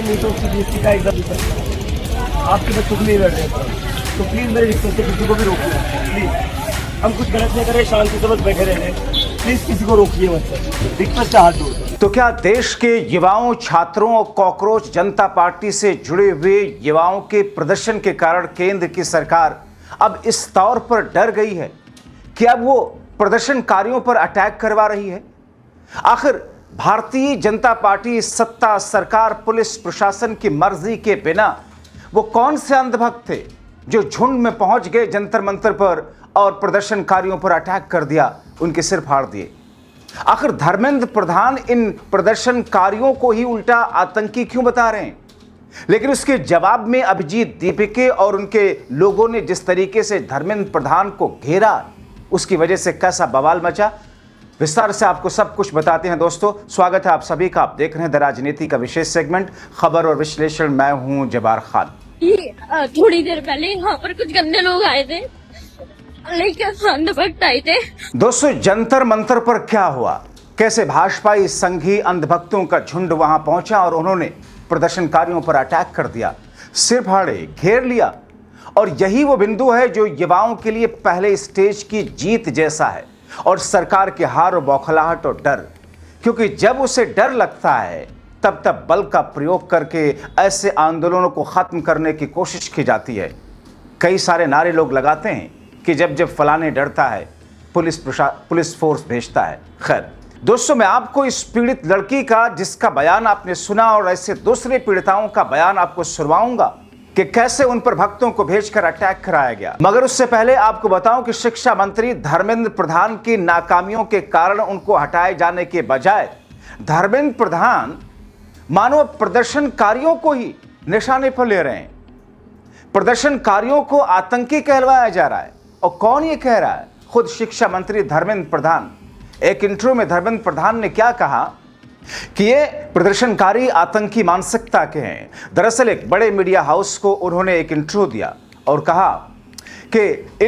नहीं तो CBSE का एग्जाम दे सकता है। आपके बच्चों के लिए लड़ रहे हैं, तो प्लीज मेरी रिक्वेस्ट है किसी को भी रोकिए प्लीज। हम कुछ गलत नहीं करें, शांति से बस बैठे रहे, प्लीज किसी को रोकिए मत सर, रिक्वेस्ट है हाथ जोड़। तो क्या देश के युवाओं, छात्रों और कॉकरोच जनता पार्टी से जुड़े हुए युवाओं के प्रदर्शन के कारण केंद्र की सरकार अब इस तौर पर डर गई है कि अब वो प्रदर्शनकारियों पर अटैक करवा रही है? आखिर भारतीय जनता पार्टी, सत्ता, सरकार, पुलिस प्रशासन की मर्जी के बिना वो कौन से अंधभक्त थे जो झुंड में पहुंच गए जंतर मंतर पर और प्रदर्शनकारियों पर अटैक कर दिया, उनके सिर फाड़ दिए? आखिर धर्मेंद्र प्रधान इन प्रदर्शनकारियों को ही उल्टा आतंकी क्यों बता रहे हैं? लेकिन उसके जवाब में अभिजीत दीपिके और उनके लोगों ने जिस तरीके से धर्मेंद्र प्रधान को घेरा, उसकी वजह से कैसा बवाल मचा, विस्तार से आपको सब कुछ बताते हैं। दोस्तों, स्वागत है आप सभी का। आप देख रहे हैं द राजनीति का विशेष सेगमेंट खबर और विश्लेषण। मैं हूं जबार खान। थोड़ी देर पहले यहाँ पर कुछ गंदे लोग आए थे, लेकिन अंधभक्त आए थे। दोस्तों, जंतर मंतर पर क्या हुआ, कैसे भाजपाई संघी अंधभक्तों का झुंड वहां पहुंचा और उन्होंने प्रदर्शनकारियों पर अटैक कर दिया, सिर फाड़े, घेर लिया। और यही वो बिंदु है जो युवाओं के लिए पहले स्टेज की जीत जैसा है और सरकार के हार और बौखलाहट और डर, क्योंकि जब उसे डर लगता है तब बल का प्रयोग करके ऐसे आंदोलनों को खत्म करने की कोशिश की जाती है। कई सारे नारे लोग लगाते हैं कि जब फलाने डरता है पुलिस फोर्स भेजता है। खैर दोस्तों, मैं आपको इस पीड़ित लड़की का, जिसका बयान आपने सुना, और ऐसे दूसरे पीड़िताओं का बयान आपको सुनवाऊंगा कि कैसे उन पर भक्तों को भेजकर अटैक कराया गया। मगर उससे पहले आपको बताऊं कि शिक्षा मंत्री धर्मेंद्र प्रधान की नाकामियों के कारण उनको हटाए जाने के बजाय धर्मेंद्र प्रधान मानो प्रदर्शनकारियों को ही निशाने पर ले रहे हैं। प्रदर्शनकारियों को आतंकी कहलवाया जा रहा है। और कौन ये कह रहा है? खुद शिक्षा मंत्री धर्मेंद्र प्रधान। एक इंटरव्यू में धर्मेंद्र प्रधान ने क्या कहा कि ये प्रदर्शनकारी आतंकी मानसिकता के हैं। दरअसल एक बड़े मीडिया हाउस को उन्होंने एक इंटरव्यू दिया और कहा कि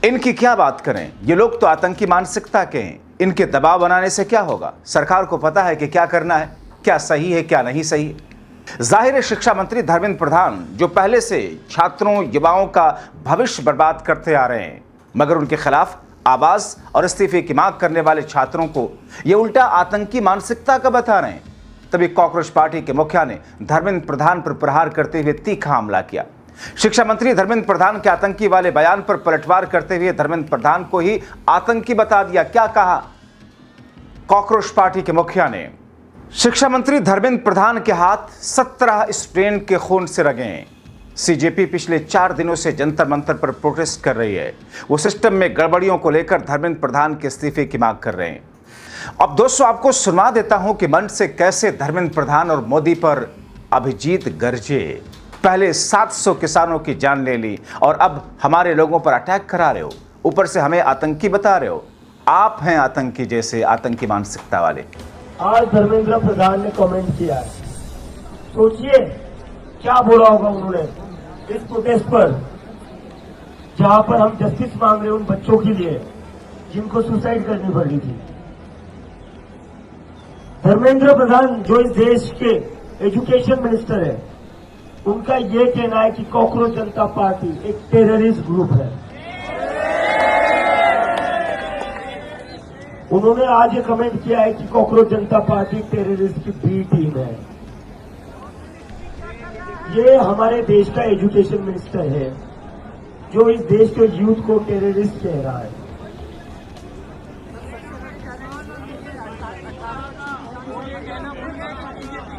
इनकी क्या बात करें, ये लोग तो आतंकी मानसिकता के हैं, इनके दबाव बनाने से क्या होगा? सरकार को पता है कि क्या करना है, क्या सही है, क्या नहीं सही है। जाहिर है शिक्षा मंत्री धर्मेंद्र प्रधान, जो पहले से छात्रों, युवाओं का भविष्य बर्बाद करते आ रहे हैं, मगर उनके खिलाफ आवाज और इस्तीफे की मांग करने वाले छात्रों को ये उल्टा आतंकी मानसिकता का बता रहे हैं। तभी कॉकरोच पार्टी के मुखिया ने धर्मेंद्र प्रधान पर प्रहार करते हुए तीखा हमला किया। शिक्षा मंत्री धर्मेंद्र प्रधान के आतंकी वाले बयान पर पलटवार करते हुए धर्मेंद्र प्रधान को ही आतंकी बता दिया। क्या कहा कॉकरोच पार्टी के मुखिया ने? शिक्षा मंत्री धर्मेंद्र प्रधान के हाथ 17 स्टूडेंट के खून से रंगे हैं। सीजेपी पिछले 4 दिनों से जंतर मंतर पर प्रोटेस्ट कर रही है। वो सिस्टम में गड़बड़ियों को लेकर धर्मेंद्र प्रधान के इस्तीफे की मांग कर रहे हैं। अब दोस्तों, आपको सुना देता हूं कि मंच से कैसे धर्मेंद्र प्रधान और मोदी पर अभिजीत गरजे। पहले 700 किसानों की जान ले ली और अब हमारे लोगों पर अटैक करा रहे हो, ऊपर से हमें आतंकी बता रहे हो। आप हैं आतंकी, जैसे आतंकी मानसिकता वाले। आज धर्मेंद्र प्रधान ने कमेंट किया है, सोचिए क्या बोला होगा उन्होंने इस प्रोटेस्ट पर, जहां पर हम जस्टिस मांग रहे हैं उन बच्चों के लिए जिनको सुसाइड करनी पड़ रही थी। धर्मेंद्र प्रधान जो इस देश के एजुकेशन मिनिस्टर है, उनका यह कहना है कि कॉकरोच जनता पार्टी एक टेररिस्ट ग्रुप है। उन्होंने आज ये कमेंट किया है कि कॉकरोच जनता पार्टी टेररिस्ट की बी टीम है। ये हमारे देश का एजुकेशन मिनिस्टर है जो इस देश के यूथ को टेररिस्ट कह रहा है।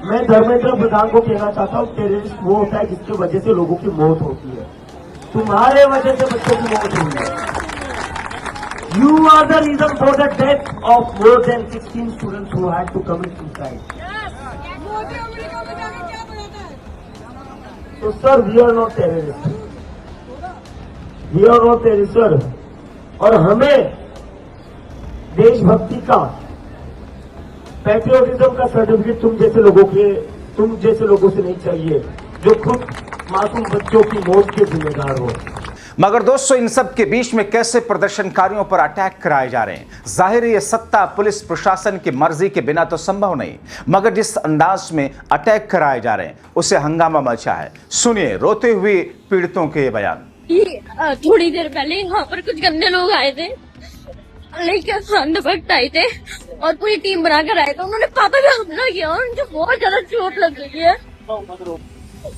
मैं धर्मेंद्र प्रधान को कहना चाहता हूं, टेररिस्ट वो होता है जिसकी वजह से लोगों की मौत होती है। तुम्हारे वजह से बच्चों की मौत हुई है। You are the reason for the death of more than 16 students who had to commit suicide. So sir, we are not terrorists. We are not terrorists, sir. और हमें देशभक्ति का, पैट्रियोटिज्म का सर्टिफिकेट तुम जैसे लोगों से नहीं चाहिए जो खुद मासूम बच्चों की मौत के जिम्मेदार हो। मगर दोस्तों, इन सब के बीच में कैसे प्रदर्शनकारियों पर अटैक कराए जा रहे हैं? जाहिर है ये सत्ता पुलिस प्रशासन की मर्जी के बिना तो संभव नहीं, मगर जिस अंदाज में अटैक कराए जा रहे हैं उसे हंगामा मचा है। सुनिए रोते हुए पीड़ितों के ये बयान। थोड़ी देर पहले यहाँ पर कुछ गंदे लोग आए थे, लेकिन अंधभक्त आए थे और पूरी टीम बनाकर आए थे। उन्होंने पापा पे हमला किया और उनको बहुत ज्यादा चोट लग गई है।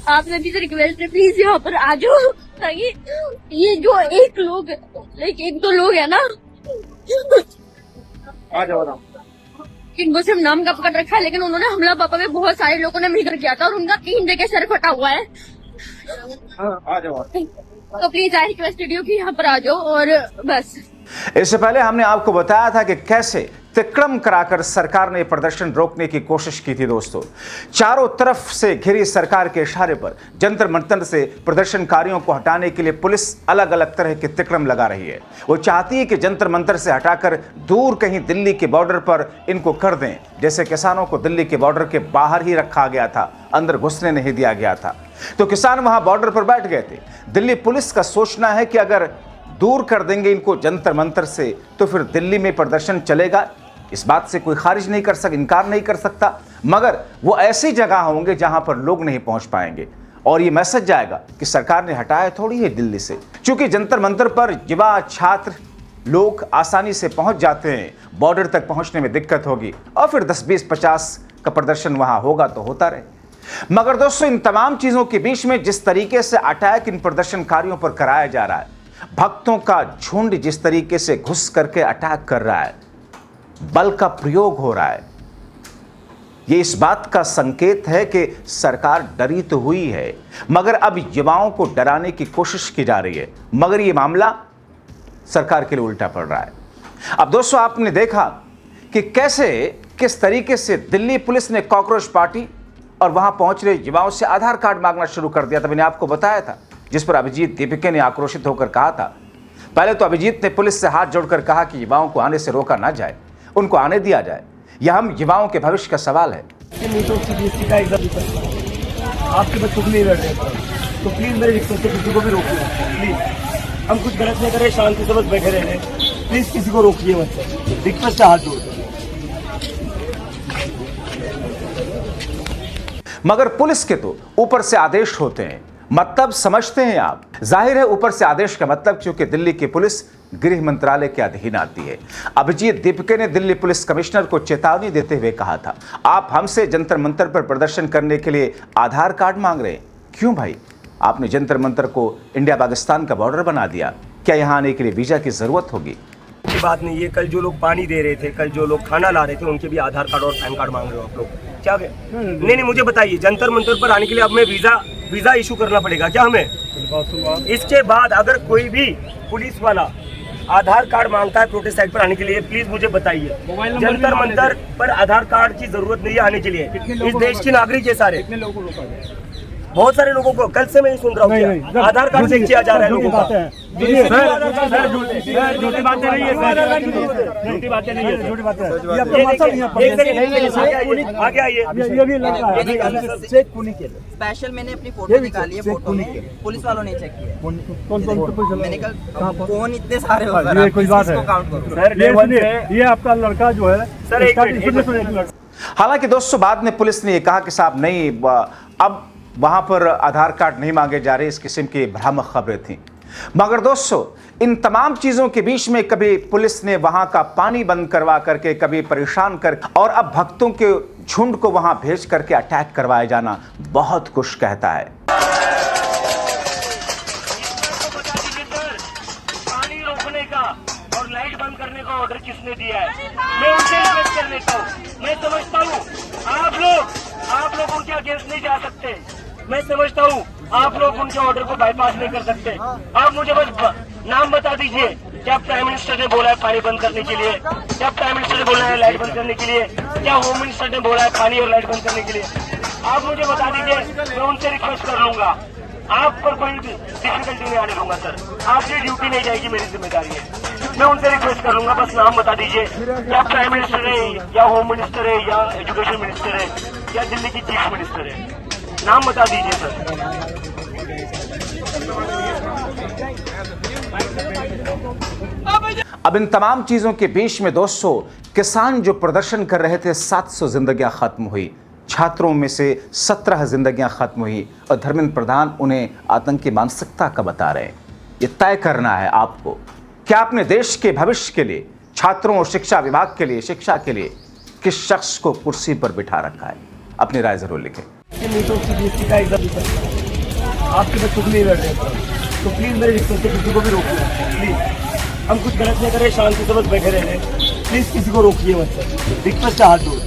आपने भी रिक्वेस्ट है, प्लीज यहाँ पर आ जाओ, ताकि ये जो एक दो लोग है ना, आ जाओ ना। इनको सिर्फ नाम का पकड़ रखा है, लेकिन उन्होंने हमला पापा पे बहुत सारे लोगों ने मिलकर किया था और उनका 3 जगह सर फटा हुआ है। आ जाओ। तो प्लीज आई रिक्वेस्ट यू कि यहाँ पर आ जाओ और बस। इससे पहले हमने आपको बताया था कि कैसे तिक्रम कराकर सरकार ने प्रदर्शन रोकने की कोशिश की थी। दोस्तों, चारों तरफ से घिरी सरकार के इशारे पर जंतर मंतर से प्रदर्शनकारियों को हटाने के लिए पुलिस अलग अलग तरह के तिक्रम लगा रही है। वो चाहती है कि जंतर मंतर से हटाकर दूर कहीं दिल्ली के बॉर्डर पर इनको कर दें, जैसे किसानों को दिल्ली के बॉर्डर के बाहर ही रखा गया था, अंदर घुसने नहीं दिया गया था, तो किसान वहां बॉर्डर पर बैठ गए थे। दिल्ली पुलिस का सोचना है कि अगर दूर कर देंगे इनको जंतर मंतर से तो फिर दिल्ली में प्रदर्शन चलेगा। इस बात से कोई खारिज नहीं कर सकता, इनकार नहीं कर सकता, मगर वो ऐसी जगह होंगे जहां पर लोग नहीं पहुंच पाएंगे और ये मैसेज जाएगा कि सरकार ने हटाया थोड़ी है दिल्ली से। क्योंकि जंतर मंतर पर युवा, छात्र, लोग आसानी से पहुंच जाते हैं, बॉर्डर तक पहुंचने में दिक्कत होगी और फिर 10, 20, 50 का प्रदर्शन वहां होगा तो होता रहे। मगर दोस्तों, इन तमाम चीजों के बीच में जिस तरीके से अटैक इन प्रदर्शनकारियों पर कराया जा रहा है, भक्तों का झुंड जिस तरीके से घुस करके अटैक कर रहा है, बल का प्रयोग हो रहा है, यह इस बात का संकेत है कि सरकार डरी तो हुई है, मगर अब युवाओं को डराने की कोशिश की जा रही है, मगर यह मामला सरकार के लिए उल्टा पड़ रहा है। अब दोस्तों, आपने देखा कि किस तरीके से दिल्ली पुलिस ने कॉकरोच पार्टी और वहां पहुंच रहे युवाओं से आधार कार्ड मांगना शुरू कर दिया था। मैंने आपको बताया था, जिस पर अभिजीत दीपिके ने आक्रोशित होकर कहा था। पहले तो अभिजीत ने पुलिस से हाथ जोड़कर कहा कि युवाओं को आने से रोका ना जाए, उनको आने दिया जाए, यह हम युवाओं के भविष्य का सवाल है। नहीं तो CBSE का एग्जाम आपके बच्चों को नहीं लड़ रहे, तो प्लीज मेरे रिक्वेस्ट है, किसी को भी रोकिए प्लीज। हम कुछ गलत नहीं करें, शांति से बस बैठे रहे, प्लीज किसी को रोकिए मत, रिक्वेस्ट से हाथ जोड़ते। मगर पुलिस के तो ऊपर से आदेश होते हैं, मतलब समझते हैं आप। जाहिर है ऊपर से आदेश का मतलब, क्योंकि दिल्ली की पुलिस गृह मंत्रालय के अधीन आती है। अभिजीत दीपिके ने दिल्ली पुलिस कमिश्नर को चेतावनी देते हुए कहा था, आप हमसे जंतर मंतर पर प्रदर्शन करने के लिए आधार कार्ड मांग रहे हैं। क्यों भाई, आपने जंतर मंतर को इंडिया पाकिस्तान का बॉर्डर बना दिया, क्या यहाँ आने के लिए वीजा की जरूरत होगी? बात नहीं है। कल जो लोग पानी दे रहे थे, कल जो लोग खाना ला रहे थे, उनके भी आधार कार्ड और पैन कार्ड मांग रहे हो आप लोग, क्या? नहीं, मुझे बताइए, जंतर मंतर पर आने के लिए अब मैं वीजा इशू करना पड़ेगा क्या हमें? इसके बाद अगर कोई भी पुलिस वाला आधार कार्ड मांगता है प्रोटेस्ट साइट पर आने के लिए, प्लीज मुझे बताइए। जंतर मंतर पर आधार कार्ड की जरूरत नहीं है आने के लिए। इस देश के नागरिक है सारे, बहुत सारे लोगों को, कल से मैं सुन रहा हूँ आधार कार्ड चेक किया जा रहा है लोगों का। झूठी बातें नहीं है सर, झूठी बातें नहीं है, झूठी बातें। आगे आइए। स्पेशल मैंने अपनी फोटो निकाली है, फोटो में पुलिस वालों ने चेक किया। मैंने कहा फोन इतने सारे हो गए, कोई बात है सर? ये आपका लड़का जो है सर, हालांकि दोस्तों बाद में पुलिस ने यह कहा कि साहब नहीं, अब वहां पर आधार कार्ड नहीं मांगे जा रहे, इस किस्म की भ्रामक खबरें थीं। मगर दोस्तों, इन तमाम चीजों के बीच में कभी पुलिस ने वहां का पानी बंद करवा करके, कभी परेशान कर, और अब भक्तों के झुंड को वहां भेज करके अटैक करवाया जाना बहुत कुछ कहता है। पानी रोकने का और लाइट बंद करने का ऑर्डर किसने दिया है? मैं उनसे रिक्वेस्ट कर लेता हूँ। मैं समझता हूँ आप लोग उनके अगेंस्ट नहीं जा सकते। मैं समझता हूँ आप लोग उनके ऑर्डर को बाईपास नहीं कर सकते। आप मुझे बस नाम बता दीजिए, क्या प्राइम मिनिस्टर ने बोला है पानी बंद करने के लिए? क्या प्राइम मिनिस्टर ने बोला है लाइट बंद करने के लिए? क्या होम मिनिस्टर ने बोला है पानी और लाइट बंद करने के लिए? आप मुझे बता दीजिए, मैं उनसे रिक्वेस्ट कर लूंगा। आप पर कोई डिफिकल्टी नहीं आने दूंगा सर, आपकी ड्यूटी नहीं जाएगी, मेरी जिम्मेदारी है। मैं उनसे रिक्वेस्ट कर लूंगा, बस नाम बता दीजिए, क्या प्राइम मिनिस्टर है, या होम मिनिस्टर है, या एजुकेशन मिनिस्टर है, या दिल्ली की चीफ मिनिस्टर है? नाम बता दीजिए सर। अब इन तमाम चीजों के बीच में दोस्तों, किसान जो प्रदर्शन कर रहे थे, 700 जिंदगियां खत्म हुई, छात्रों में से 17 जिंदगियां खत्म हुई, और धर्मेंद्र प्रधान उन्हें आतंकी मानसिकता का बता रहे हैं। ये तय करना है आपको, क्या अपने देश के भविष्य के लिए, छात्रों और शिक्षा विभाग के लिए, शिक्षा के लिए किस शख्स को कुर्सी पर बिठा रखा है? अपनी राय जरूर लिखें। नहीं तो CBSE का एग्जाम निकल रहा है, आपके बच्चों को नहीं लड़ रहे तो प्लीज मेरे रिक्वेस्ट है, किसी को भी रोकिए प्लीज। हम कुछ गलत नहीं करें, शांति से बस बैठे रहे, प्लीज किसी को रोकिए मत, रिक्वेस्ट है हाथ जोड़।